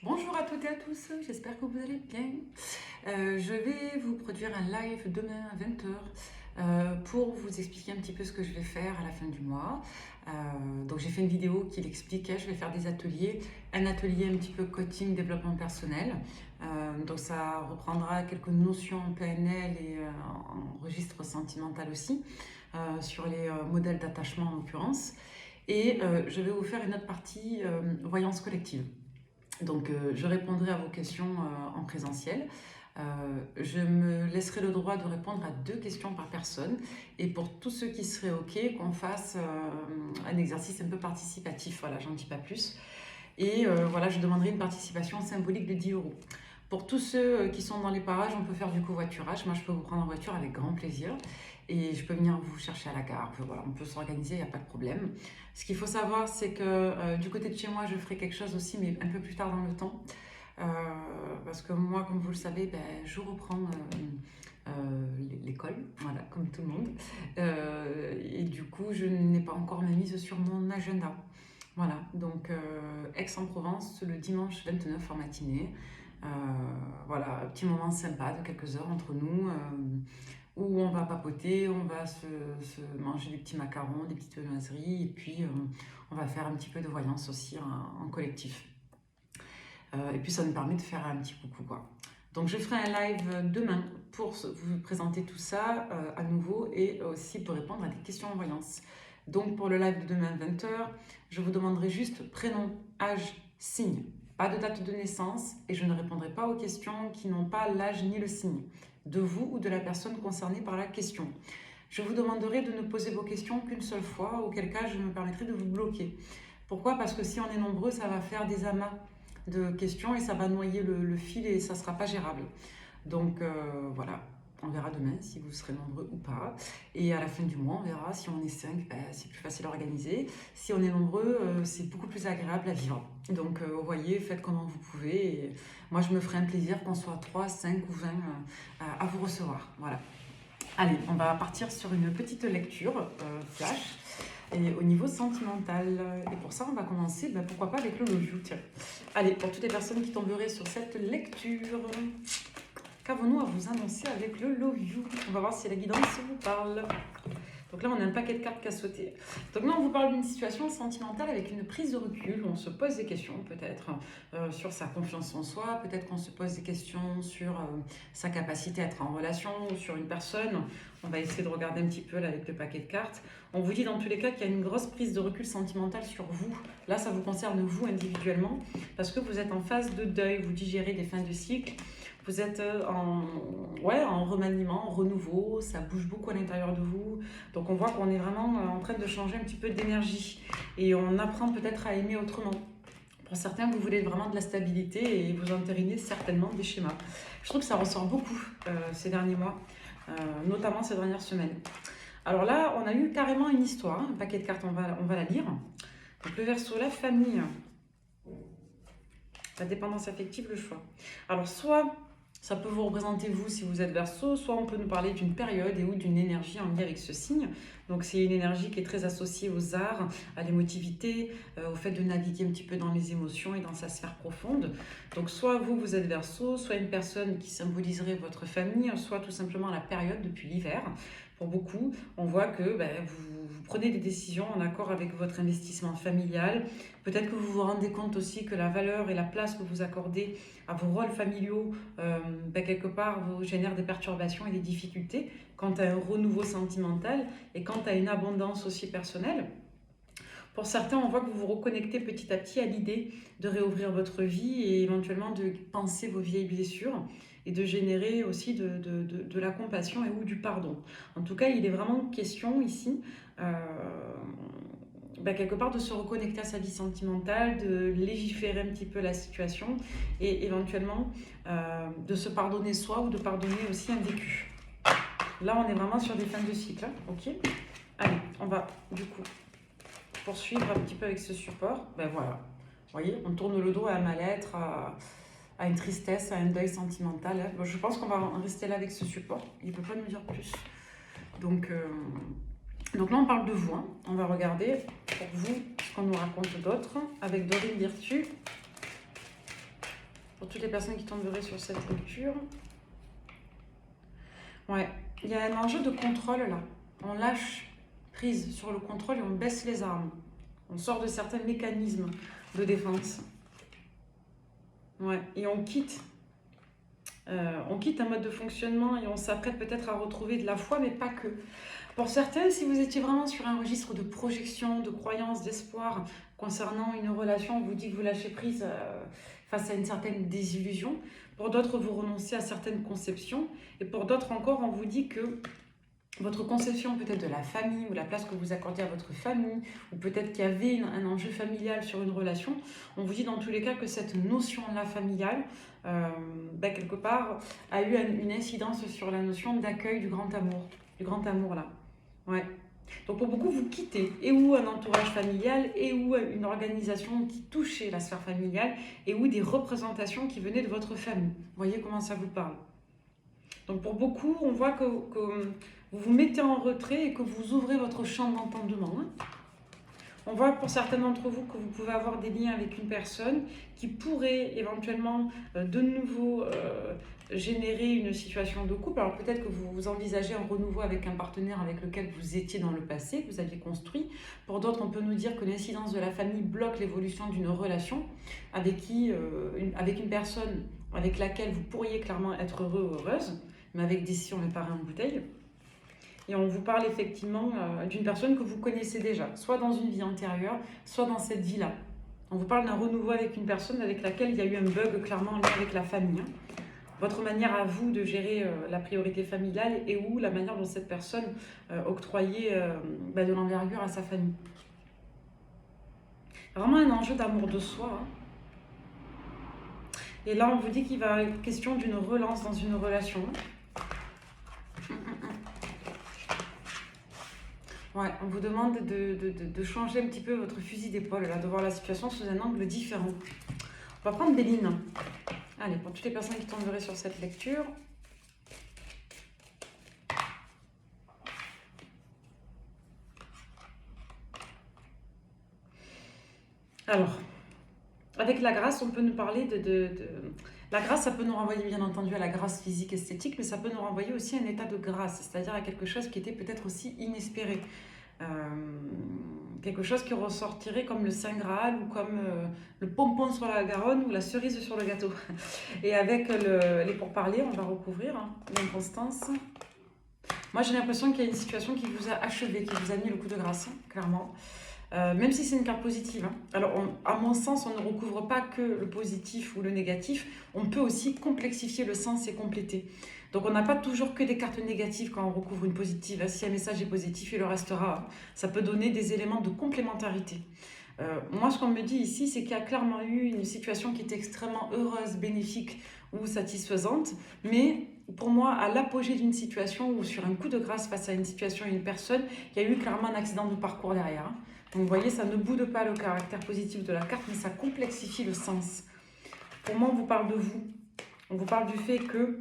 Bonjour à toutes et à tous, j'espère que vous allez bien. Je vais vous produire un live demain à 20h pour vous expliquer un petit peu ce que je vais faire à la fin du mois. Donc j'ai fait une vidéo qui l'expliquait, je vais faire des ateliers, un atelier un petit peu coaching, développement personnel. Donc ça reprendra quelques notions en PNL et en registre sentimental aussi, sur les modèles d'attachement en l'occurrence. Et je vais vous faire une autre partie voyance collective. Donc, je répondrai à vos questions en présentiel. Je me laisserai le droit de répondre à 2 questions par personne. Et pour tous ceux qui seraient OK, qu'on fasse un exercice un peu participatif. Voilà, j'en dis pas plus. Et voilà, je demanderai une participation symbolique de 10 €. Pour tous ceux qui sont dans les parages, on peut faire du covoiturage. Moi, je peux vous prendre en voiture avec grand plaisir. Et je peux venir vous chercher à la gare. Voilà, on peut s'organiser, il n'y a pas de problème. Ce qu'il faut savoir, c'est que du côté de chez moi, je ferai quelque chose aussi, mais un peu plus tard dans le temps. Euh, Parce que moi, comme vous le savez, je reprends l'école, voilà, comme tout le monde. Et du coup, je n'ai pas encore ma mise sur mon agenda. Voilà, donc Aix-en-Provence, le dimanche 29 en matinée. Euh, voilà, un petit moment sympa de quelques heures entre nous, où on va papoter, on va se manger des petits macarons, des petites viennoiseries, et puis on va faire un petit peu de voyance aussi en collectif. Et puis ça nous permet de faire un petit coucou, quoi. Donc je ferai un live demain pour vous présenter tout ça à nouveau et aussi pour répondre à des questions en voyance. Donc pour le live de demain 20h, je vous demanderai juste prénom, âge, signe. Pas de date de naissance et je ne répondrai pas aux questions qui n'ont pas l'âge ni le signe de vous ou de la personne concernée par la question. Je vous demanderai de ne poser vos questions qu'une seule fois, auquel cas je me permettrai de vous bloquer. Pourquoi? Parce que si on est nombreux, ça va faire des amas de questions et ça va noyer le fil et ça ne sera pas gérable. Donc voilà, on verra demain si vous serez nombreux ou pas. Et à la fin du mois, on verra si on est 5, c'est plus facile à organiser. Si on est nombreux, c'est beaucoup plus agréable à vivre. Donc vous voyez, faites comment vous pouvez. Et moi, je me ferai un plaisir qu'on soit 3, 5 ou 20 à vous recevoir. Voilà. Allez, on va partir sur une petite lecture flash. Et au niveau sentimental, et pour ça on va commencer, pourquoi pas avec le love you, tiens. Allez, pour toutes les personnes qui tomberaient sur cette lecture, qu'avons-nous à vous annoncer avec le love you? On va voir si la guidance vous parle. Donc là, on a un paquet de cartes qu'à sauter. Donc là, on vous parle d'une situation sentimentale avec une prise de recul. On se pose des questions peut-être sur sa confiance en soi. Peut-être qu'on se pose des questions sur sa capacité à être en relation ou sur une personne. On va essayer de regarder un petit peu là avec le paquet de cartes. On vous dit dans tous les cas qu'il y a une grosse prise de recul sentimentale sur vous. Là, ça vous concerne vous individuellement parce que vous êtes en phase de deuil. Vous digérez des fins de cycle. Vous êtes en remaniement, en renouveau, ça bouge beaucoup à l'intérieur de vous. Donc on voit qu'on est vraiment en train de changer un petit peu d'énergie et on apprend peut-être à aimer autrement. Pour certains, vous voulez vraiment de la stabilité et vous entérinez certainement des schémas. Je trouve que ça ressort beaucoup ces derniers mois, notamment ces dernières semaines. Alors là, on a eu carrément une histoire, un paquet de cartes, on va la lire. Donc le Verseau, la famille, la dépendance affective, le choix. Alors soit ça peut vous représenter vous si vous êtes Verseau, soit on peut nous parler d'une période et ou d'une énergie en lien avec ce signe. Donc c'est une énergie qui est très associée aux arts, à l'émotivité, au fait de naviguer un petit peu dans les émotions et dans sa sphère profonde. Donc soit vous êtes Verseau, soit une personne qui symboliserait votre famille, soit tout simplement la période depuis l'hiver. Pour beaucoup, on voit que vous prenez des décisions en accord avec votre investissement familial. Peut-être que vous vous rendez compte aussi que la valeur et la place que vous accordez à vos rôles familiaux, quelque part, vous génère des perturbations et des difficultés quant à un renouveau sentimental et quant à une abondance aussi personnelle. Pour certains, on voit que vous vous reconnectez petit à petit à l'idée de réouvrir votre vie et éventuellement de penser vos vieilles blessures et de générer aussi de la compassion et ou du pardon. En tout cas, il est vraiment question ici, quelque part, de se reconnecter à sa vie sentimentale, de légiférer un petit peu la situation et éventuellement de se pardonner soi ou de pardonner aussi un vécu. Là, on est vraiment sur des fins de cycle, hein, ok? Allez, on va du coup poursuivre un petit peu avec ce support. Voilà, vous voyez, on tourne le dos à un mal-être, à une tristesse, à un deuil sentimental. Bon, je pense qu'on va en rester là avec ce support. Il ne peut pas nous dire plus. Donc là, on parle de vous. Hein. On va regarder pour vous ce qu'on nous raconte d'autres avec Dorine Virtue Pour toutes les personnes qui tomberaient sur cette lecture. Ouais, il y a un enjeu de contrôle là. On lâche prise sur le contrôle et on baisse les armes. On sort de certains mécanismes de défense. Ouais, et on quitte un mode de fonctionnement et on s'apprête peut-être à retrouver de la foi, mais pas que. Pour certains, si vous étiez vraiment sur un registre de projection, de croyance, d'espoir concernant une relation, on vous dit que vous lâchez prise face à une certaine désillusion. Pour d'autres, vous renoncez à certaines conceptions. Et pour d'autres encore, on vous dit que votre conception peut-être de la famille ou la place que vous accordez à votre famille, ou peut-être qu'il y avait un enjeu familial sur une relation, on vous dit dans tous les cas que cette notion-là familiale, quelque part, a eu une incidence sur la notion d'accueil du grand amour là. Ouais. Donc pour beaucoup, vous quittez et ou un entourage familial et ou une organisation qui touchait la sphère familiale et ou des représentations qui venaient de votre famille. Vous voyez comment ça vous parle. Donc pour beaucoup, on voit que vous vous mettez en retrait et que vous ouvrez votre champ d'entendement. On voit pour certains d'entre vous que vous pouvez avoir des liens avec une personne qui pourrait éventuellement de nouveau générer une situation de couple. Alors peut-être que vous envisagez un renouveau avec un partenaire avec lequel vous étiez dans le passé, que vous aviez construit. Pour d'autres, on peut nous dire que l'incidence de la famille bloque l'évolution d'une relation avec une personne avec laquelle vous pourriez clairement être heureux ou heureuse, mais avec des si on met pareil en bouteille. Et on vous parle effectivement d'une personne que vous connaissez déjà, soit dans une vie antérieure, soit dans cette vie-là. On vous parle d'un renouveau avec une personne avec laquelle il y a eu un bug clairement en lien avec la famille. Votre manière à vous de gérer la priorité familiale et ou la manière dont cette personne octroyait de l'envergure à sa famille. Vraiment un enjeu d'amour de soi. Et là, on vous dit qu'il va être question d'une relance dans une relation. Ouais, on vous demande de changer un petit peu votre fusil d'épaule, là, de voir la situation sous un angle différent. On va prendre Béline. Allez, pour toutes les personnes qui tomberaient sur cette lecture. Alors, avec la grâce, on peut nous parler La grâce, ça peut nous renvoyer bien entendu à la grâce physique, esthétique, mais ça peut nous renvoyer aussi à un état de grâce, c'est-à-dire à quelque chose qui était peut-être aussi inespéré. Quelque chose qui ressortirait comme le Saint Graal ou comme le pompon sur la Garonne ou la cerise sur le gâteau. Et avec les pourparlers, on va recouvrir l'inconstance. Moi, j'ai l'impression qu'il y a une situation qui vous a achevé, qui vous a mis le coup de grâce, clairement. Même si c'est une carte positive. Alors, à mon sens, on ne recouvre pas que le positif ou le négatif. On peut aussi complexifier le sens et compléter. Donc, on n'a pas toujours que des cartes négatives quand on recouvre une positive. Si un message est positif, il le restera. Ça peut donner des éléments de complémentarité. Moi, ce qu'on me dit ici, c'est qu'il y a clairement eu une situation qui était extrêmement heureuse, bénéfique ou satisfaisante. Mais pour moi, à l'apogée d'une situation ou sur un coup de grâce face à une situation et une personne, il y a eu clairement un accident de parcours derrière. Donc vous voyez, ça ne boude pas le caractère positif de la carte, mais ça complexifie le sens. Pour moi, on vous parle de vous. On vous parle du fait que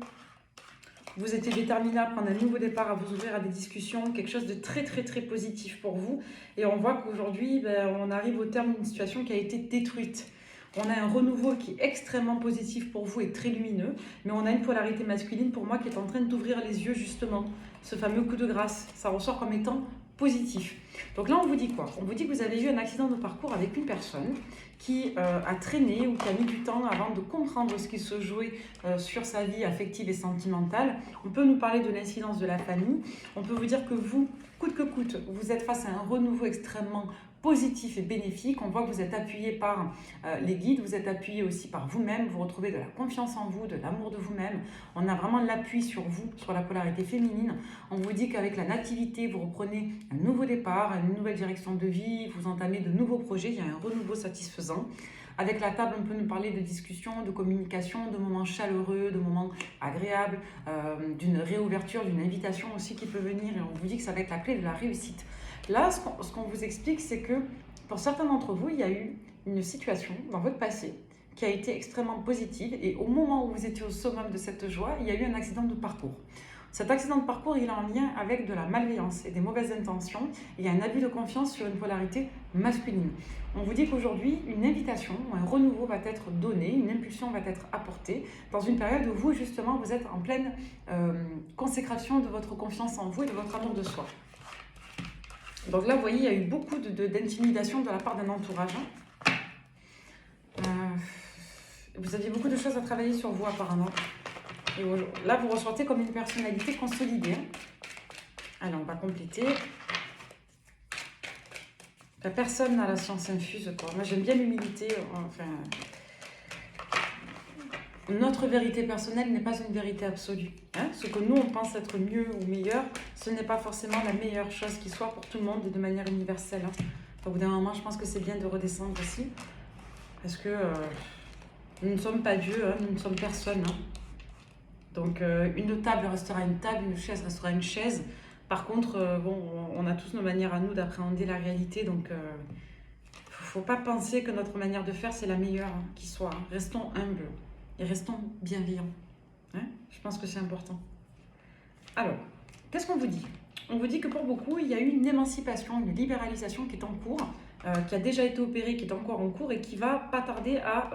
vous étiez déterminé à prendre un nouveau départ, à vous ouvrir à des discussions, quelque chose de très très très positif pour vous. Et on voit qu'aujourd'hui, on arrive au terme d'une situation qui a été détruite. On a un renouveau qui est extrêmement positif pour vous et très lumineux, mais on a une polarité masculine pour moi qui est en train d'ouvrir les yeux justement. Ce fameux coup de grâce, ça ressort comme étant positif. Donc là, on vous dit quoi? On vous dit que vous avez eu un accident de parcours avec une personne qui a traîné ou qui a mis du temps avant de comprendre ce qui se jouait sur sa vie affective et sentimentale. On peut nous parler de l'incidence de la famille. On peut vous dire que vous, coûte que coûte, vous êtes face à un renouveau extrêmement positif et bénéfique. On voit que vous êtes appuyé par les guides, vous êtes appuyé aussi par vous-même, vous retrouvez de la confiance en vous, de l'amour de vous-même. On a vraiment l'appui sur vous, sur la polarité féminine. On vous dit qu'avec la nativité, vous reprenez un nouveau départ, une nouvelle direction de vie, vous entamez de nouveaux projets, il y a un renouveau satisfaisant. Avec la table, on peut nous parler de discussion, de communication, de moments chaleureux, de moments agréables, d'une réouverture, d'une invitation aussi qui peut venir. Et on vous dit que ça va être la clé de la réussite. Là, ce qu'on vous explique, c'est que pour certains d'entre vous, il y a eu une situation dans votre passé qui a été extrêmement positive et au moment où vous étiez au summum de cette joie, il y a eu un accident de parcours. Cet accident de parcours, il est en lien avec de la malveillance et des mauvaises intentions. Il y a un abus de confiance sur une polarité masculine. On vous dit qu'aujourd'hui, une invitation, un renouveau va être donné, une impulsion va être apportée dans une période où vous, justement, vous êtes en pleine consécration de votre confiance en vous et de votre amour de soi. Donc là, vous voyez, il y a eu beaucoup d'intimidation de la part d'un entourage. Vous aviez beaucoup de choses à travailler sur vous, apparemment. Et là, vous ressortez comme une personnalité consolidée. Alors, on va compléter. La personne n'a la science infuse, quoi. Moi, j'aime bien l'humilité. Enfin, notre vérité personnelle n'est pas une vérité absolue. Hein. Ce que nous, on pense être mieux ou meilleur, ce n'est pas forcément la meilleure chose qui soit pour tout le monde et de manière universelle. Hein. Au bout d'un moment, je pense que c'est bien de redescendre aussi. Parce que nous ne sommes pas Dieu, hein, nous ne sommes personne. Hein. Donc, une table restera une table, une chaise restera une chaise. Par contre, bon, on a tous nos manières à nous d'appréhender la réalité. Donc, il ne faut pas penser que notre manière de faire, c'est la meilleure hein, qui soit. Hein. Restons humbles et restons bienveillants. Hein. Je pense que c'est important. Alors, qu'est-ce qu'on vous dit? On vous dit que pour beaucoup, il y a eu une émancipation, une libéralisation qui est en cours. Qui a déjà été opéré, qui est encore en cours et qui va pas tarder à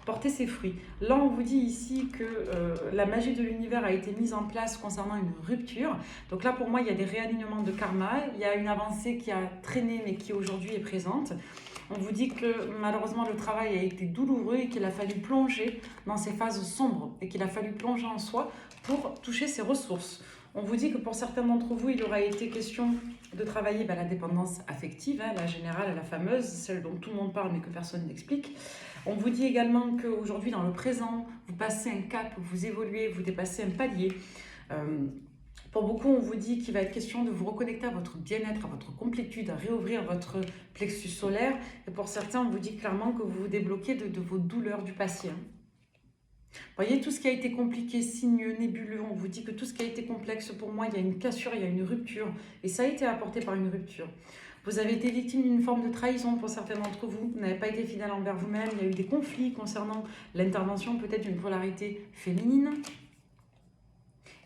porter ses fruits. Là, on vous dit ici que la magie de l'univers a été mise en place concernant une rupture. Donc là, pour moi, il y a des réalignements de karma. Il y a une avancée qui a traîné, mais qui aujourd'hui est présente. On vous dit que malheureusement, le travail a été douloureux et qu'il a fallu plonger dans ces phases sombres et qu'il a fallu plonger en soi pour toucher ses ressources. On vous dit que pour certains d'entre vous, il aura été question de travailler la dépendance affective, hein, la générale, la fameuse, celle dont tout le monde parle mais que personne n'explique. On vous dit également qu'aujourd'hui, dans le présent, vous passez un cap, vous évoluez, vous dépassez un palier. Pour beaucoup, on vous dit qu'il va être question de vous reconnecter à votre bien-être, à votre complétude, à réouvrir votre plexus solaire. Et pour certains, on vous dit clairement que vous vous débloquez de vos douleurs du passé. Hein. Vous voyez, tout ce qui a été compliqué, sinueux, nébuleux, on vous dit que tout ce qui a été complexe, pour moi, il y a une cassure, il y a une rupture. Et ça a été apporté par une rupture. Vous avez été victime d'une forme de trahison pour certains d'entre vous. Vous n'avez pas été fidèle envers vous-même. Il y a eu des conflits concernant l'intervention peut-être d'une polarité féminine.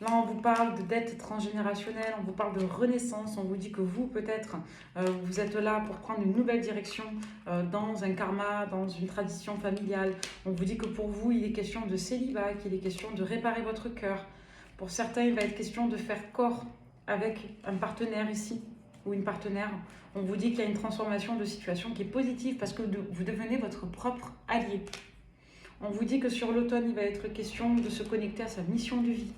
Là, on vous parle de dette transgénérationnelle, on vous parle de renaissance, on vous dit que vous, peut-être, vous êtes là pour prendre une nouvelle direction dans un karma, dans une tradition familiale. On vous dit que pour vous, il est question de célibat, qu'il est question de réparer votre cœur. Pour certains, il va être question de faire corps avec un partenaire ici, ou une partenaire. On vous dit qu'il y a une transformation de situation qui est positive parce que vous devenez votre propre allié. On vous dit que sur l'automne, il va être question de se connecter à sa mission de vie.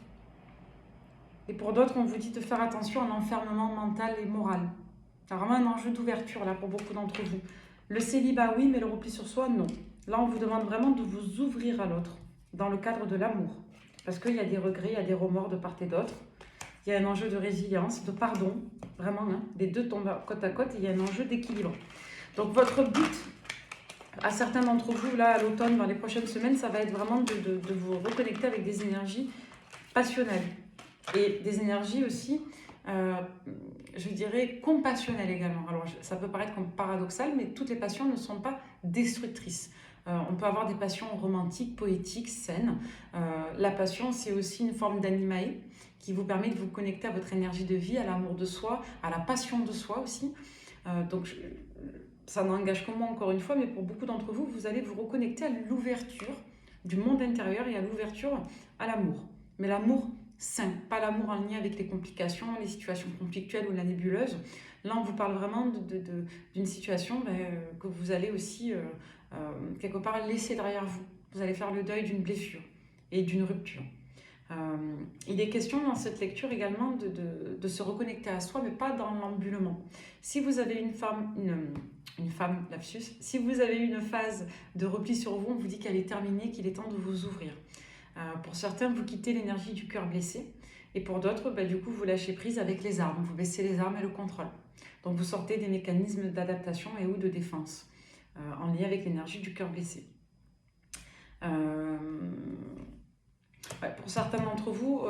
Et pour d'autres, on vous dit de faire attention à l'enfermement mental et moral. C'est vraiment un enjeu d'ouverture là pour beaucoup d'entre vous. Le célibat, oui, mais le repli sur soi, non. Là, on vous demande vraiment de vous ouvrir à l'autre, dans le cadre de l'amour. Parce qu'il y a des regrets, il y a des remords de part et d'autre. Il y a un enjeu de résilience, de pardon, vraiment, hein, les deux tombent côte à côte, et il y a un enjeu d'équilibre. Donc votre but, à certains d'entre vous, là, à l'automne, dans les prochaines semaines, ça va être vraiment de vous reconnecter avec des énergies passionnelles. Et des énergies aussi, je dirais, compassionnelles également. Alors, ça peut paraître comme paradoxal, mais toutes les passions ne sont pas destructrices. On peut avoir des passions romantiques, poétiques, saines. La passion, c'est aussi une forme d'animae qui vous permet de vous connecter à votre énergie de vie, à l'amour de soi, à la passion de soi aussi. Donc, ça n'engage que moi encore une fois, mais pour beaucoup d'entre vous, vous allez vous reconnecter à l'ouverture du monde intérieur et à l'ouverture à l'amour. Mais l'amour sain, pas l'amour en lien avec les complications, les situations conflictuelles ou la nébuleuse. Là, on vous parle vraiment d'une situation que vous allez aussi, quelque part, laisser derrière vous. Vous allez faire le deuil d'une blessure et d'une rupture. Il est question dans cette lecture également de se reconnecter à soi, mais pas dans l'embulement. Si vous avez une femme, lapsus, si vous avez une phase de repli sur vous, on vous dit qu'elle est terminée, qu'il est temps de vous ouvrir. Pour certains, vous quittez l'énergie du cœur blessé. Et pour d'autres, du coup, vous lâchez prise avec les armes. Vous baissez les armes et le contrôle. Donc, vous sortez des mécanismes d'adaptation et ou de défense en lien avec l'énergie du cœur blessé. Pour certains d'entre vous,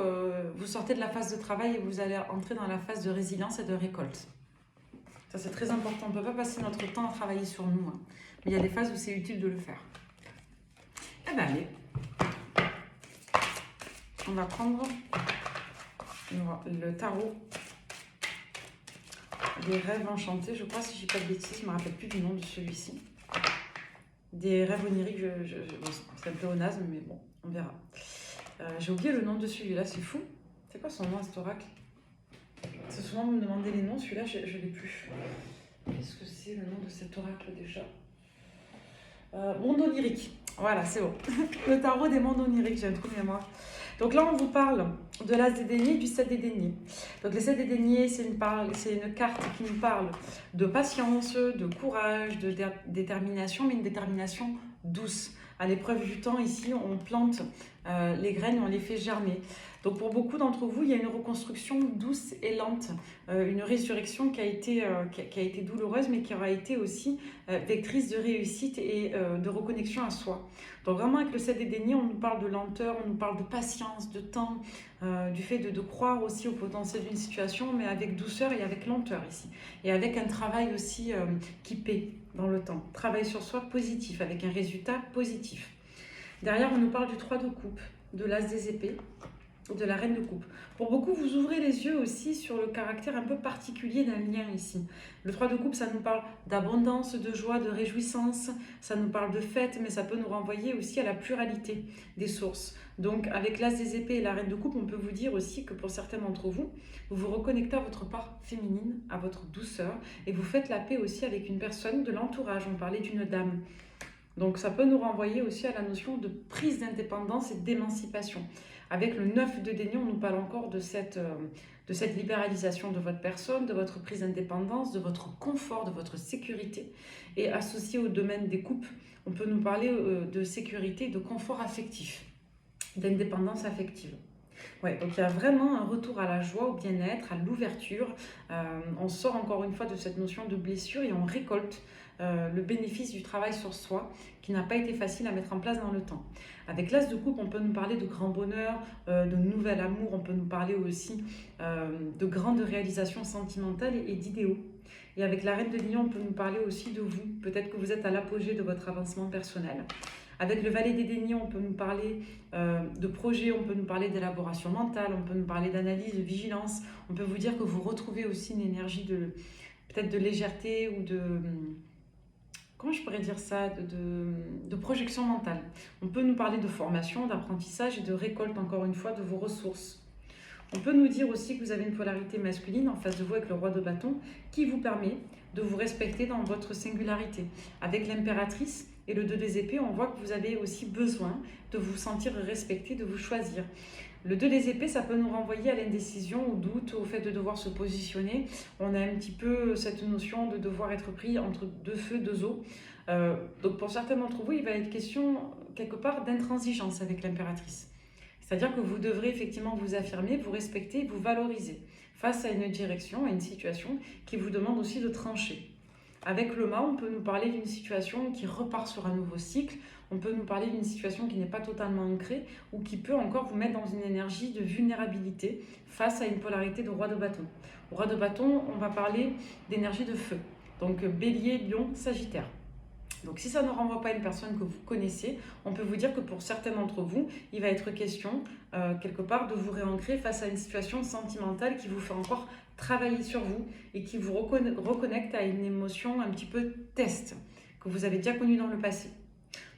vous sortez de la phase de travail et vous allez entrer dans la phase de résilience et de récolte. Ça, c'est très important. On ne peut pas passer notre temps à travailler sur nous. Hein. Mais il y a des phases où c'est utile de le faire. Eh bien, allez. On va prendre le tarot des rêves enchantés, je crois, si je dis pas de bêtises, je ne me rappelle plus du nom de celui-ci. Des rêves oniriques, bon, c'est un peu onasme, mais bon, on verra. J'ai oublié le nom de celui-là, c'est fou. C'est quoi son nom, cet oracle? C'est souvent me demander les noms, celui-là, je ne l'ai plus. Qu'est-ce que c'est le nom de cet oracle déjà? Monde onirique. Voilà, c'est bon. Le tarot des mondes oniriques, j'ai un trou de mémoire. Donc là, on vous parle de l'as des deniers et du 7 des deniers. Donc le 7 des deniers, c'est une carte qui nous parle de patience, de courage, de détermination, mais une détermination douce. À l'épreuve du temps, ici, on plante les graines et on les fait germer. Donc pour beaucoup d'entre vous, il y a une reconstruction douce et lente, une résurrection qui a été douloureuse, mais qui aura été aussi vectrice de réussite et de reconnexion à soi. Donc vraiment avec le 7 des deniers, on nous parle de lenteur, on nous parle de patience, de temps, du fait de croire aussi au potentiel d'une situation, mais avec douceur et avec lenteur ici. Et avec un travail aussi qui paie dans le temps. Travail sur soi positif, avec un résultat positif. Derrière, on nous parle du 3 de coupe, de l'as des épées, de la reine de coupe. Pour beaucoup, vous ouvrez les yeux aussi sur le caractère un peu particulier d'un lien ici. Le 3 de coupe, ça nous parle d'abondance, de joie, de réjouissance, ça nous parle de fête, mais ça peut nous renvoyer aussi à la pluralité des sources. Donc avec l'as des épées et la reine de coupe, on peut vous dire aussi que pour certains d'entre vous, vous vous reconnectez à votre part féminine, à votre douceur, et vous faites la paix aussi avec une personne de l'entourage. On parlait d'une dame. Donc ça peut nous renvoyer aussi à la notion de prise d'indépendance et d'émancipation. Avec le 9 de denier, on nous parle encore de cette libéralisation de votre personne, de votre prise d'indépendance, de votre confort, de votre sécurité. Et associé au domaine des coupes, on peut nous parler de sécurité, de confort affectif, d'indépendance affective. Ouais, donc il y a vraiment un retour à la joie, au bien-être, à l'ouverture. On sort encore une fois de cette notion de blessure et on récolte le bénéfice du travail sur soi qui n'a pas été facile à mettre en place dans le temps. Avec l'as de coupe, on peut nous parler de grand bonheur, de nouvel amour, on peut nous parler aussi de grandes réalisations sentimentales et d'idéaux. Et avec la reine de lion, on peut nous parler aussi de vous. Peut-être que vous êtes à l'apogée de votre avancement personnel. Avec le valet des deniers, on peut nous parler de projets, on peut nous parler d'élaboration mentale, on peut nous parler d'analyse, de vigilance. On peut vous dire que vous retrouvez aussi une énergie peut-être de légèreté ou de... Comment je pourrais dire ça, de projection mentale. On peut nous parler de formation, d'apprentissage et de récolte, encore une fois, de vos ressources. On peut nous dire aussi que vous avez une polarité masculine en face de vous avec le roi de bâton qui vous permet de vous respecter dans votre singularité. Avec l'impératrice et le 2 des épées, on voit que vous avez aussi besoin de vous sentir respecté, de vous choisir. Le 2 des épées, ça peut nous renvoyer à l'indécision, au doute, au fait de devoir se positionner. On a un petit peu cette notion de devoir être pris entre deux feux, deux eaux. Donc pour certains d'entre vous, il va être question quelque part d'intransigeance avec l'impératrice. C'est-à-dire que vous devrez effectivement vous affirmer, vous respecter, vous valoriser face à une direction, à une situation qui vous demande aussi de trancher. Avec le mât, on peut nous parler d'une situation qui repart sur un nouveau cycle. On peut nous parler d'une situation qui n'est pas totalement ancrée ou qui peut encore vous mettre dans une énergie de vulnérabilité face à une polarité de roi de bâton. Au roi de bâton, on va parler d'énergie de feu. Donc bélier, lion, sagittaire. Donc si ça ne renvoie pas à une personne que vous connaissez, on peut vous dire que pour certains d'entre vous, il va être question quelque part de vous réancrer face à une situation sentimentale qui vous fait encore travailler sur vous et qui vous reconnecte à une émotion un petit peu test que vous avez déjà connue dans le passé.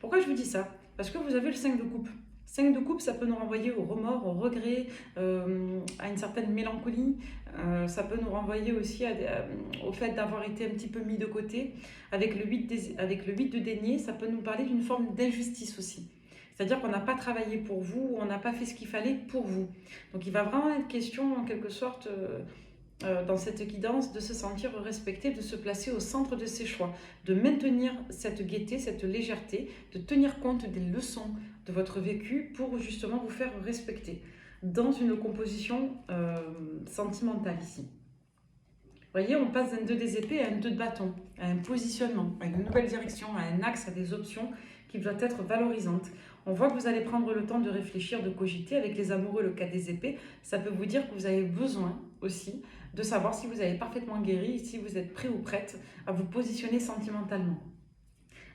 Pourquoi je vous dis ça? Parce que vous avez le 5 de coupe. 5 de coupe, ça peut nous renvoyer au remords, au regret, à une certaine mélancolie. Ça peut nous renvoyer aussi au fait d'avoir été un petit peu mis de côté. Avec le 8 de denier, ça peut nous parler d'une forme d'injustice aussi. C'est-à-dire qu'on n'a pas travaillé pour vous, ou on n'a pas fait ce qu'il fallait pour vous. Donc il va vraiment être question, en quelque sorte, dans cette guidance, de se sentir respecté, de se placer au centre de ses choix, de maintenir cette gaieté, cette légèreté, de tenir compte des leçons de votre vécu pour justement vous faire respecter dans une composition sentimentale ici. Vous voyez, on passe d'un 2 des épées à un 2 de bâton, à un positionnement, à une nouvelle direction, à un axe, à des options qui doivent être valorisantes. On voit que vous allez prendre le temps de réfléchir, de cogiter. Avec les amoureux, le cas des épées, ça peut vous dire que vous avez besoin aussi de savoir si vous avez parfaitement guéri, si vous êtes prêt ou prête à vous positionner sentimentalement.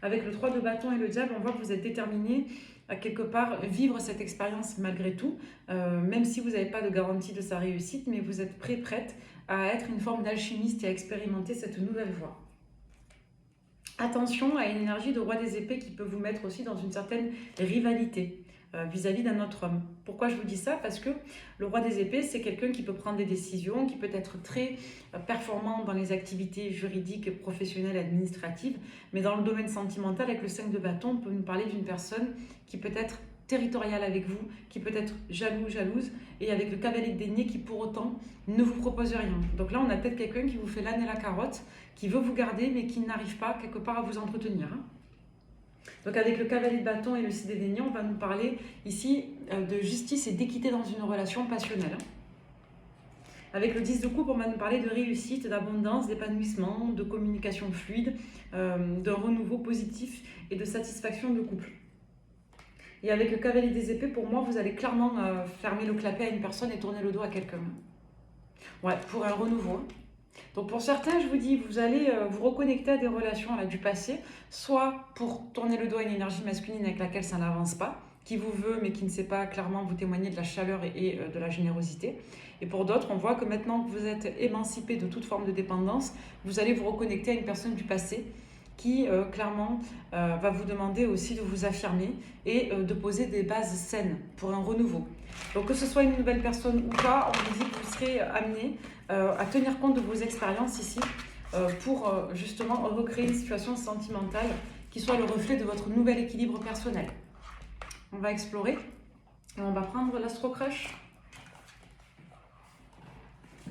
Avec le 3 de bâton et le diable, on voit que vous êtes déterminé à quelque part vivre cette expérience malgré tout, même si vous n'avez pas de garantie de sa réussite, mais vous êtes prête à être une forme d'alchimiste et à expérimenter cette nouvelle voie. Attention à une énergie de roi des épées qui peut vous mettre aussi dans une certaine rivalité vis-à-vis d'un autre homme. Pourquoi je vous dis ça? Parce que le roi des épées, c'est quelqu'un qui peut prendre des décisions, qui peut être très performant dans les activités juridiques, professionnelles, administratives, mais dans le domaine sentimental, avec le 5 de bâton, on peut nous parler d'une personne qui peut être territoriale avec vous, qui peut être jaloux, jalouse, et avec le cavalier de denier qui pour autant ne vous propose rien. Donc là, on a peut-être quelqu'un qui vous fait l'âne et la carotte, qui veut vous garder, mais qui n'arrive pas quelque part à vous entretenir. Donc avec le cavalier de bâton et le 6 de denier, on va nous parler ici de justice et d'équité dans une relation passionnelle. Avec le 10 de coupe, on va nous parler de réussite, d'abondance, d'épanouissement, de communication fluide, d'un renouveau positif et de satisfaction de couple. Et avec le cavalier des épées, pour moi, vous allez clairement fermer le clapet à une personne et tourner le dos à quelqu'un. Ouais, pour un renouveau. Donc pour certains, je vous dis, vous allez vous reconnecter à des relations là, du passé, soit pour tourner le dos à une énergie masculine avec laquelle ça n'avance pas, qui vous veut mais qui ne sait pas clairement vous témoigner de la chaleur et de la générosité. Et pour d'autres, on voit que maintenant que vous êtes émancipé de toute forme de dépendance, vous allez vous reconnecter à une personne du passé qui clairement va vous demander aussi de vous affirmer et de poser des bases saines pour un renouveau. Donc que ce soit une nouvelle personne ou pas, on vous dit que vous serez amené à tenir compte de vos expériences ici pour justement recréer une situation sentimentale qui soit le reflet de votre nouvel équilibre personnel. On va explorer et on va prendre l'Astro Crush.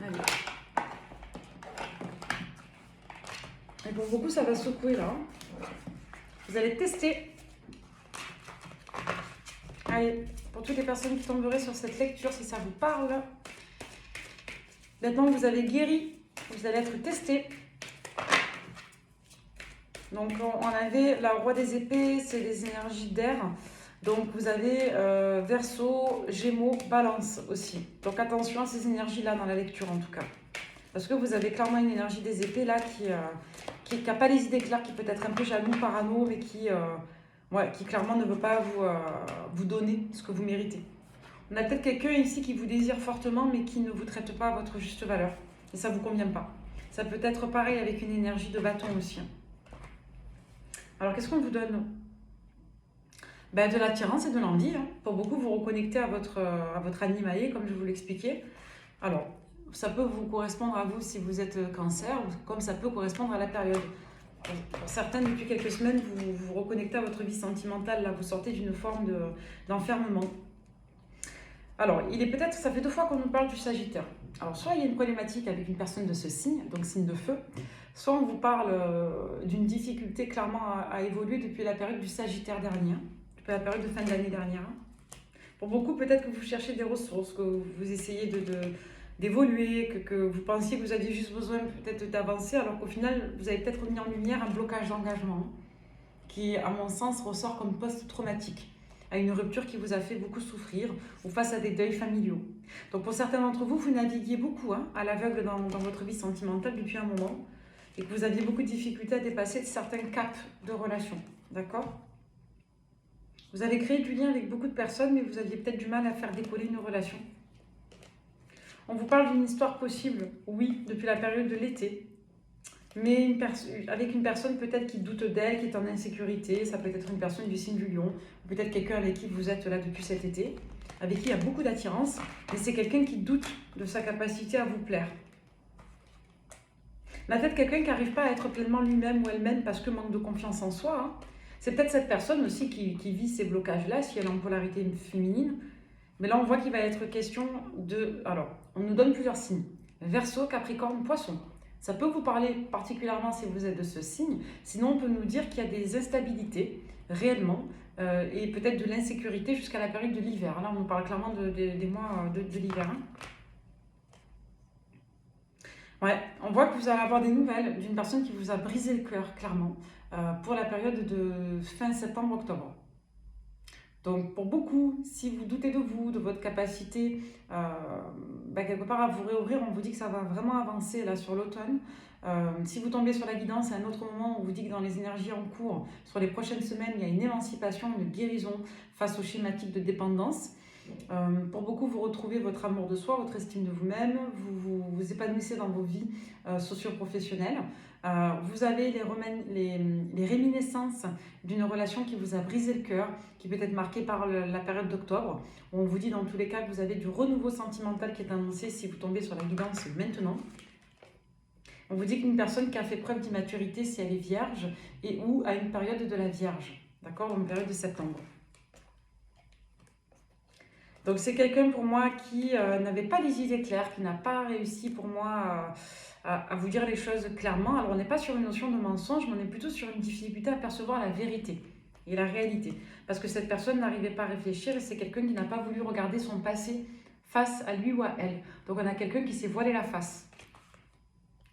Allez. Et pour beaucoup, ça va secouer là. Vous allez tester. Allez, pour toutes les personnes qui tomberaient sur cette lecture, si ça vous parle. Maintenant que vous avez guéri, vous allez être testé. Donc on avait la roi des épées, c'est les énergies d'air. Donc vous avez Verseau, Gémeaux, Balance aussi. Donc attention à ces énergies-là dans la lecture en tout cas. Parce que vous avez clairement une énergie des épées là qui n'a pas les idées claires, qui peut être un peu jaloux, parano, mais qui clairement ne veut pas vous donner ce que vous méritez. On a peut-être quelqu'un ici qui vous désire fortement, mais qui ne vous traite pas à votre juste valeur. Et ça ne vous convient pas. Ça peut être pareil avec une énergie de bâton aussi. Alors qu'est-ce qu'on vous donne? De l'attirance et de l'envie. Pour beaucoup, vous reconnectez à votre animalier, comme je vous l'expliquais. Alors, ça peut vous correspondre à vous si vous êtes cancer, comme ça peut correspondre à la période. Pour certains, depuis quelques semaines, vous vous reconnectez à votre vie sentimentale. Là, vous sortez d'une forme d'enfermement. Alors, ça fait 2 fois qu'on nous parle du Sagittaire. Alors, soit il y a une problématique avec une personne de ce signe, donc signe de feu, soit on vous parle d'une difficulté clairement à évoluer depuis la période du Sagittaire dernier, depuis la période de fin de l'année dernière. Pour beaucoup, peut-être que vous cherchez des ressources, que vous essayez d'évoluer, que vous pensiez que vous aviez juste besoin peut-être d'avancer, alors qu'au final, vous avez peut-être mis en lumière un blocage d'engagement qui, à mon sens, ressort comme post-traumatique, à une rupture qui vous a fait beaucoup souffrir ou face à des deuils familiaux. Donc pour certains d'entre vous, vous naviguiez beaucoup à l'aveugle dans votre vie sentimentale depuis un moment et que vous aviez beaucoup de difficultés à dépasser certains caps de relation. D'accord? Vous avez créé du lien avec beaucoup de personnes, mais vous aviez peut-être du mal à faire décoller une relation. On vous parle d'une histoire possible, oui, depuis la période de l'été, mais avec une personne peut-être qui doute d'elle, qui est en insécurité. Ça peut être une personne du signe du lion, peut-être quelqu'un avec qui vous êtes là depuis cet été, avec qui il y a beaucoup d'attirance, mais c'est quelqu'un qui doute de sa capacité à vous plaire. Mais peut-être quelqu'un qui n'arrive pas à être pleinement lui-même ou elle-même parce que manque de confiance en soi. C'est peut-être cette personne aussi qui vit ces blocages-là, si elle est en polarité féminine. Mais là, on voit qu'il va être question de... Alors, on nous donne plusieurs signes. Verseau, Capricorne, Poisson. Ça peut vous parler particulièrement si vous êtes de ce signe. Sinon, on peut nous dire qu'il y a des instabilités, réellement, et peut-être de l'insécurité jusqu'à la période de l'hiver. Là, on nous parle clairement des mois de l'hiver. Ouais, on voit que vous allez avoir des nouvelles d'une personne qui vous a brisé le cœur, clairement, pour la période de fin septembre-octobre. Donc pour beaucoup, si vous doutez de vous, de votre capacité quelque part à vous réouvrir, on vous dit que ça va vraiment avancer là sur l'automne. Si vous tombez sur la guidance à un autre moment, on vous dit que dans les énergies en cours, sur les prochaines semaines, il y a une émancipation, une guérison face aux schématiques de dépendance. Pour beaucoup, vous retrouvez votre amour de soi, votre estime de vous-même, vous épanouissez dans vos vies socio-professionnelles. Vous avez les réminiscences d'une relation qui vous a brisé le cœur, qui peut être marquée par la période d'octobre. On vous dit dans tous les cas que vous avez du renouveau sentimental qui est annoncé si vous tombez sur la guidance maintenant. On vous dit qu'une personne qui a fait preuve d'immaturité si elle est vierge et ou à une période de la vierge, d'accord, une période de septembre. Donc c'est quelqu'un pour moi qui n'avait pas les idées claires, qui n'a pas réussi pour moi à vous dire les choses clairement. Alors on n'est pas sur une notion de mensonge, mais on est plutôt sur une difficulté à percevoir la vérité et la réalité. Parce que cette personne n'arrivait pas à réfléchir et c'est quelqu'un qui n'a pas voulu regarder son passé face à lui ou à elle. Donc on a quelqu'un qui s'est voilé la face.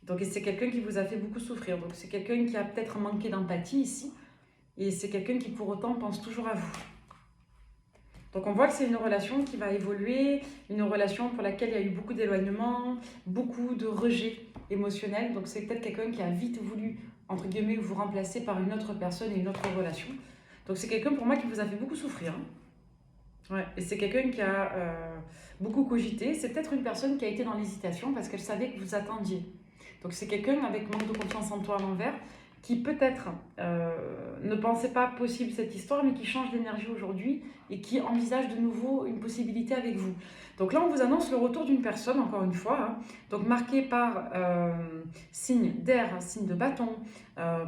Donc c'est quelqu'un qui vous a fait beaucoup souffrir. Donc c'est quelqu'un qui a peut-être manqué d'empathie ici. Et c'est quelqu'un qui pour autant pense toujours à vous. Donc on voit que c'est une relation qui va évoluer, une relation pour laquelle il y a eu beaucoup d'éloignement, beaucoup de rejet émotionnel. Donc c'est peut-être quelqu'un qui a vite voulu, entre guillemets, vous remplacer par une autre personne et une autre relation. Donc c'est quelqu'un pour moi qui vous a fait beaucoup souffrir. Ouais. Et c'est quelqu'un qui a beaucoup cogité. C'est peut-être une personne qui a été dans l'hésitation parce qu'elle savait que vous attendiez. Donc c'est quelqu'un avec manque de confiance en toi à l'envers, qui peut-être ne pensait pas possible cette histoire, mais qui change d'énergie aujourd'hui et qui envisage de nouveau une possibilité avec vous. Donc là, on vous annonce le retour d'une personne, encore une fois, hein, donc marquée par signe d'air, signe de bâton,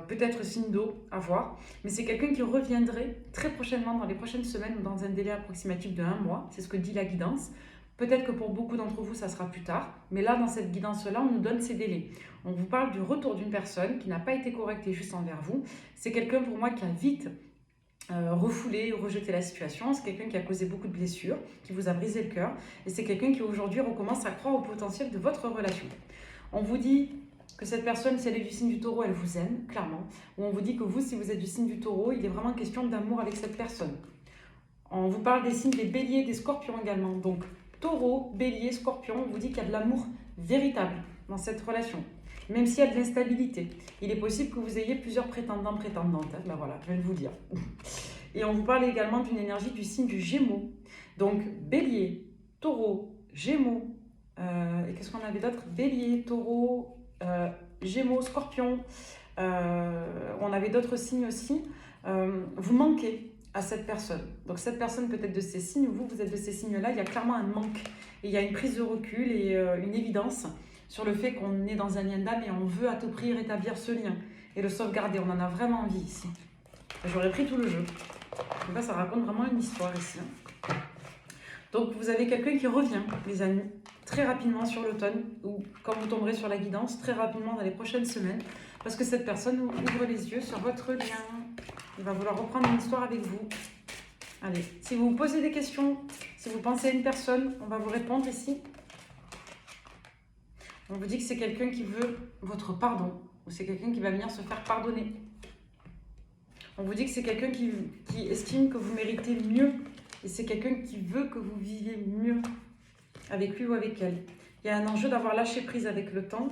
peut-être signe d'eau, à voir. Mais c'est quelqu'un qui reviendrait très prochainement, dans les prochaines semaines ou dans un délai approximatif de 1 mois. C'est ce que dit la guidance. Peut-être que pour beaucoup d'entre vous, ça sera plus tard. Mais là, dans cette guidance-là, on nous donne ces délais. On vous parle du retour d'une personne qui n'a pas été correcte et juste envers vous. C'est quelqu'un pour moi qui a vite refoulé, rejeté la situation. C'est quelqu'un qui a causé beaucoup de blessures, qui vous a brisé le cœur. Et c'est quelqu'un qui aujourd'hui recommence à croire au potentiel de votre relation. On vous dit que cette personne, si elle est du signe du taureau, elle vous aime, clairement. Ou on vous dit que vous, si vous êtes du signe du taureau, il est vraiment question d'amour avec cette personne. On vous parle des signes des béliers, des scorpions également. Donc, taureau, bélier, scorpion, on vous dit qu'il y a de l'amour véritable dans cette relation. Même s'il y a de l'instabilité. Il est possible que vous ayez plusieurs prétendants, prétendantes. Hein. Ben voilà, je vais vous le dire. Et on vous parle également d'une énergie du signe du Gémeaux. Donc, bélier, taureau, Gémeaux. Et qu'est-ce qu'on avait d'autre? Bélier, taureau, Gémeaux, scorpion. On avait d'autres signes aussi. Vous manquez à cette personne. Donc cette personne peut être de ces signes, vous êtes de ces signes-là, il y a clairement un manque. Et il y a une prise de recul et une évidence sur le fait qu'on est dans un lien d'âme et on veut à tout prix rétablir ce lien et le sauvegarder. On en a vraiment envie ici. J'aurais pris tout le jeu. Donc là, ça raconte vraiment une histoire ici. Donc vous avez quelqu'un qui revient, les amis, très rapidement sur l'automne, ou quand vous tomberez sur la guidance, très rapidement dans les prochaines semaines, parce que cette personne ouvre les yeux sur votre lien. Il va vouloir reprendre une histoire avec vous. Allez, si vous vous posez des questions, si vous pensez à une personne, on va vous répondre ici. On vous dit que c'est quelqu'un qui veut votre pardon, ou c'est quelqu'un qui va venir se faire pardonner. On vous dit que c'est quelqu'un qui estime que vous méritez mieux, et c'est quelqu'un qui veut que vous viviez mieux avec lui ou avec elle. Il y a un enjeu d'avoir lâché prise avec le temps,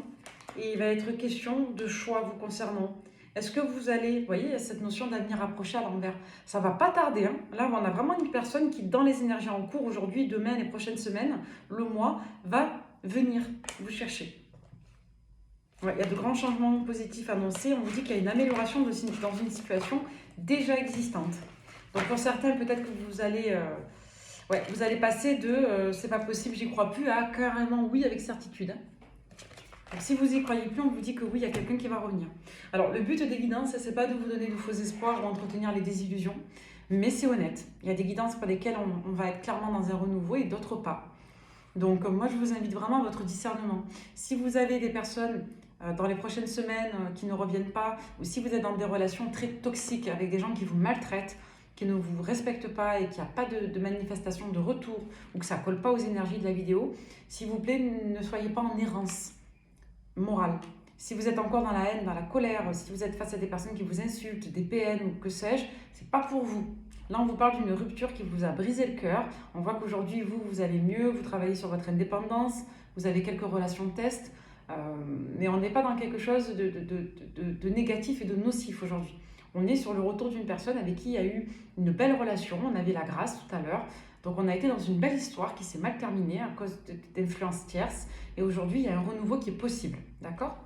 et il va être question de choix vous concernant. Est-ce que vous allez, vous voyez, il y a cette notion d'avenir approché à l'envers. Ça va pas tarder. Hein. Là, on a vraiment une personne qui, dans les énergies en cours, aujourd'hui, demain, les prochaines semaines, le mois, va venir vous chercher. Ouais, il y a de grands changements positifs annoncés. On vous dit qu'il y a une amélioration dans une situation déjà existante. Donc pour certains, peut-être que vous allez passer de c'est pas possible, j'y crois plus, à carrément oui avec certitude. Hein. Donc, si vous y croyez plus, on vous dit que oui, il y a quelqu'un qui va revenir. Alors, le but des guidances, c'est pas de vous donner de faux espoirs ou entretenir les désillusions, mais c'est honnête. Il y a des guidances pour lesquelles on va être clairement dans un renouveau et d'autres pas. Donc, moi, je vous invite vraiment à votre discernement. Si vous avez des personnes dans les prochaines semaines qui ne reviennent pas, ou si vous êtes dans des relations très toxiques avec des gens qui vous maltraitent, qui ne vous respectent pas et qu'il n'y a pas de manifestation de retour, ou que ça ne colle pas aux énergies de la vidéo, s'il vous plaît, ne soyez pas en errance morale. Si vous êtes encore dans la haine, dans la colère, si vous êtes face à des personnes qui vous insultent, des PN ou que sais-je, c'est pas pour vous. Là, on vous parle d'une rupture qui vous a brisé le cœur. On voit qu'aujourd'hui, vous allez mieux, vous travaillez sur votre indépendance, vous avez quelques relations de test, mais on n'est pas dans quelque chose de négatif et de nocif aujourd'hui. On est sur le retour d'une personne avec qui il y a eu une belle relation, on avait la grâce tout à l'heure. Donc on a été dans une belle histoire qui s'est mal terminée à cause d'influences tierces. Et aujourd'hui, il y a un renouveau qui est possible. D'accord?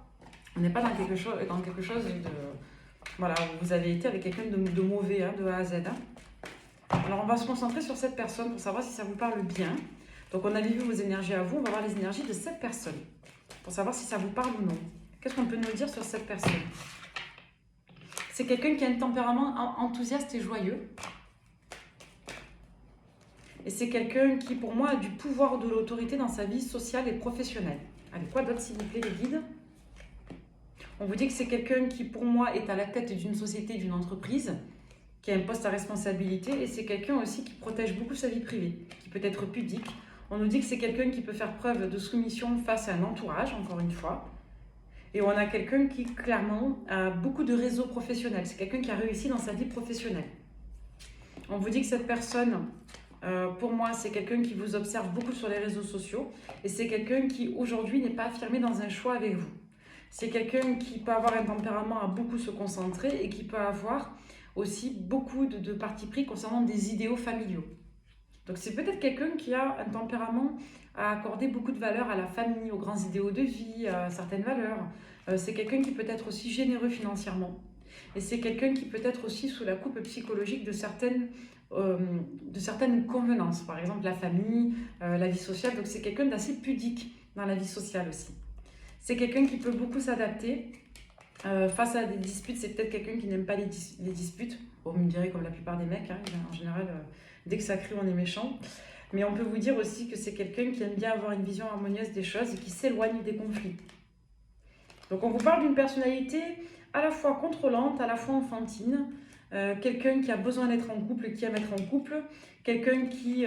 On n'est pas dans quelque chose de... Voilà, vous avez été avec quelqu'un de mauvais, hein, de A à Z. Hein. Alors on va se concentrer sur cette personne pour savoir si ça vous parle bien. Donc on avait vu vos énergies à vous, on va voir les énergies de cette personne. Pour savoir si ça vous parle ou non. Qu'est-ce qu'on peut nous dire sur cette personne? C'est quelqu'un qui a un tempérament enthousiaste et joyeux. Et c'est quelqu'un qui, pour moi, a du pouvoir ou de l'autorité dans sa vie sociale et professionnelle. Allez, quoi d'autre, s'il vous plaît, les guides? On vous dit que c'est quelqu'un qui, pour moi, est à la tête d'une société, d'une entreprise, qui a un poste à responsabilité. Et c'est quelqu'un aussi qui protège beaucoup sa vie privée, qui peut être pudique. On nous dit que c'est quelqu'un qui peut faire preuve de soumission face à un entourage, encore une fois. Et on a quelqu'un qui, clairement, a beaucoup de réseaux professionnels. C'est quelqu'un qui a réussi dans sa vie professionnelle. On vous dit que cette personne... pour moi, c'est quelqu'un qui vous observe beaucoup sur les réseaux sociaux et c'est quelqu'un qui aujourd'hui n'est pas affirmé dans un choix avec vous. C'est quelqu'un qui peut avoir un tempérament à beaucoup se concentrer et qui peut avoir aussi beaucoup de parti pris concernant des idéaux familiaux. Donc c'est peut-être quelqu'un qui a un tempérament à accorder beaucoup de valeur à la famille, aux grands idéaux de vie, à certaines valeurs. C'est quelqu'un qui peut être aussi généreux financièrement. Et c'est quelqu'un qui peut être aussi sous la coupe psychologique de certaines convenances, par exemple la famille, la vie sociale. Donc c'est quelqu'un d'assez pudique dans la vie sociale aussi. C'est quelqu'un qui peut beaucoup s'adapter face à des disputes. C'est peut-être quelqu'un qui n'aime pas les disputes. Bon, vous me direz comme la plupart des mecs, hein, en général, dès que ça crie, on est méchant. Mais on peut vous dire aussi que c'est quelqu'un qui aime bien avoir une vision harmonieuse des choses et qui s'éloigne des conflits. Donc on vous parle d'une personnalité à la fois contrôlante, à la fois enfantine, quelqu'un qui a besoin d'être en couple, qui aime être en couple, quelqu'un qui,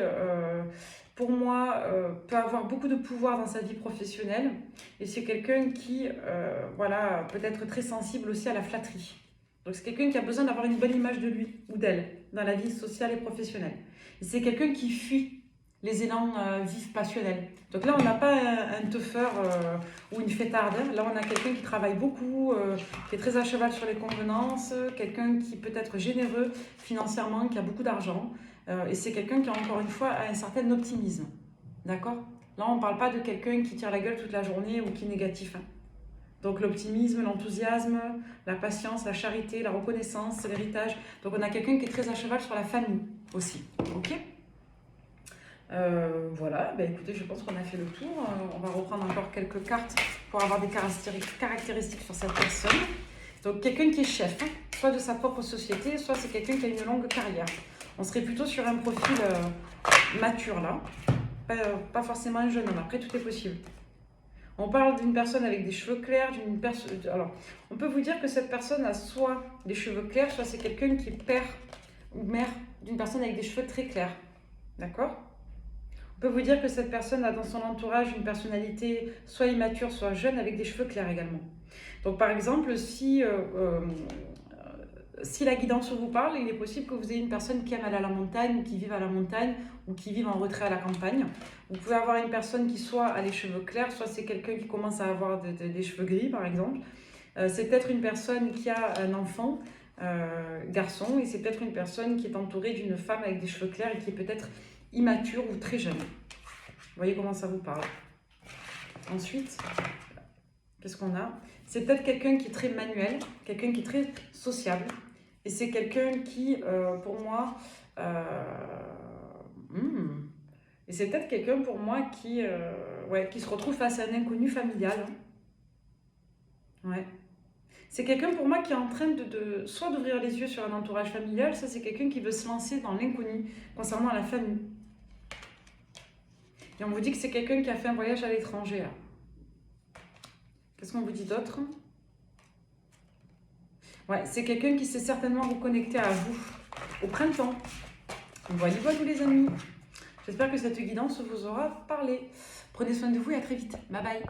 pour moi, peut avoir beaucoup de pouvoir dans sa vie professionnelle, et c'est quelqu'un qui, voilà, peut être très sensible aussi à la flatterie. Donc c'est quelqu'un qui a besoin d'avoir une bonne image de lui ou d'elle dans la vie sociale et professionnelle. Et c'est quelqu'un qui fuit les élans vifs passionnels. Donc là, on n'a pas un teufeur ou une fêtarde. Là, on a quelqu'un qui travaille beaucoup, qui est très à cheval sur les convenances, quelqu'un qui peut être généreux financièrement, qui a beaucoup d'argent. Et c'est quelqu'un qui, encore une fois, a un certain optimisme. D'accord? Là, on ne parle pas de quelqu'un qui tire la gueule toute la journée ou qui est négatif. Hein. Donc l'optimisme, l'enthousiasme, la patience, la charité, la reconnaissance, l'héritage. Donc on a quelqu'un qui est très à cheval sur la famille aussi. Ok? Voilà, ben écoutez, je pense qu'on a fait le tour. On va reprendre encore quelques cartes pour avoir des caractéristiques sur cette personne. Donc quelqu'un qui est chef, hein, soit de sa propre société, soit c'est quelqu'un qui a une longue carrière. On serait plutôt sur un profil mature là, pas forcément un jeune homme, après tout est possible. On parle d'une personne avec des cheveux clairs, alors on peut vous dire que cette personne a soit des cheveux clairs, soit c'est quelqu'un qui est père ou mère d'une personne avec des cheveux très clairs. D'accord ? On peut vous dire que cette personne a dans son entourage une personnalité soit immature, soit jeune, avec des cheveux clairs également. Donc par exemple, si la guidance vous parle, il est possible que vous ayez une personne qui aime aller à la montagne, ou qui vive à la montagne, ou qui vive en retrait à la campagne. Vous pouvez avoir une personne qui soit a les cheveux clairs, soit c'est quelqu'un qui commence à avoir des cheveux gris par exemple. C'est peut-être une personne qui a un enfant, garçon, et c'est peut-être une personne qui est entourée d'une femme avec des cheveux clairs et qui est peut-être immature ou très jeune. Vous voyez comment ça vous parle. Ensuite, qu'est-ce qu'on a? C'est peut-être quelqu'un qui est très manuel, quelqu'un qui est très sociable. Et c'est quelqu'un qui, pour moi... Et c'est peut-être quelqu'un pour moi qui se retrouve face à un inconnu familial. Ouais. C'est quelqu'un pour moi qui est en train soit d'ouvrir les yeux sur un entourage familial, ça c'est quelqu'un qui veut se lancer dans l'inconnu concernant la famille. Et on vous dit que c'est quelqu'un qui a fait un voyage à l'étranger. Qu'est-ce qu'on vous dit d'autre? Ouais, c'est quelqu'un qui s'est certainement reconnecté à vous au printemps. Voilà, tous les amis. J'espère que cette guidance vous aura parlé. Prenez soin de vous et à très vite. Bye bye.